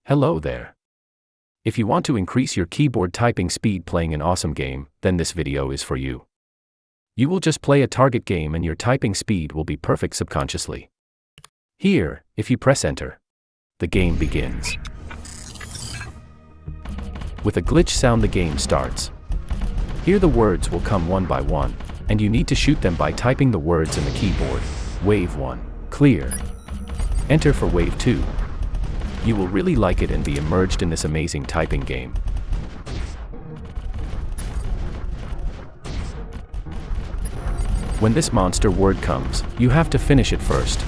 Hello there. If you want to increase your keyboard typing speed playing an awesome game, then this video is for you. You will just play a target game and your typing speed will be perfect subconsciously. Here, if you press enter, the game begins. With a glitch sound the game starts. Here the words will come one by one, and you need to shoot them by typing the words in the keyboard. Wave 1, clear. Enter for wave 2. You will really like it and be immersed in this amazing typing game. When this monster word comes, you have to finish it first.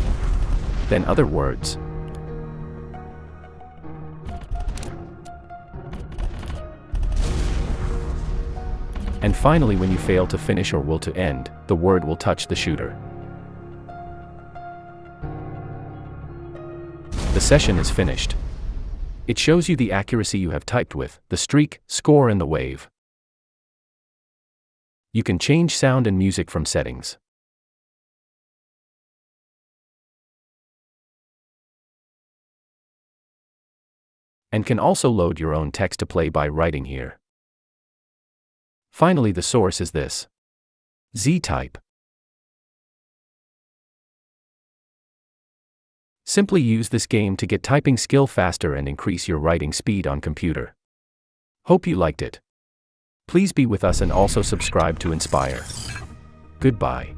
Then other words. And finally, when you fail to finish or will to end, the word will touch the shooter. The session is finished. It shows you the accuracy you have typed with, the streak, score and the wave. You can change sound and music from settings. And can also load your own text to play by writing here. Finally, the source is this. Z-Type. Simply use this game to get typing skill faster and increase your writing speed on computer. Hope you liked it. Please be with us and also subscribe to inspire. Goodbye.